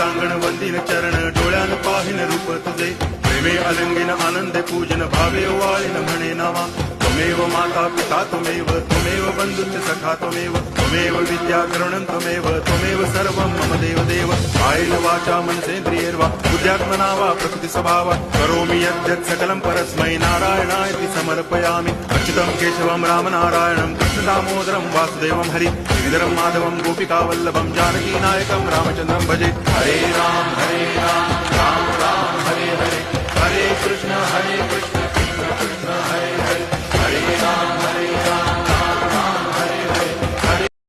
सांगण वंदिन चरण डोळ्यान पाहिन रूप तुझे प्रेमे अलंगिन आनंद पूजन भावे वाळीन म्हणे नावा त्वमेव माता पिता त्वमेव बंधुश्च सखा त्वमेव विद्या करुणं त्वमेव सर्वं मम देव कायेन वाचा मनसेन्द्रियैर्वा बुद्ध्यात्मना वा प्रकृति स्वभावा करोमि यद्यत् सकलं परस्मै नारायणायति समर्पयामि अच्युतं केशवं रामनारायणं कृष्णदामोदरं वासुदेवं हरि श्रीधरं माधवं गोपिकावल्लभं जानकीनायकं रामचन्द्रं भजे हरे राम राम राम हरे हरे हरे कृष्ण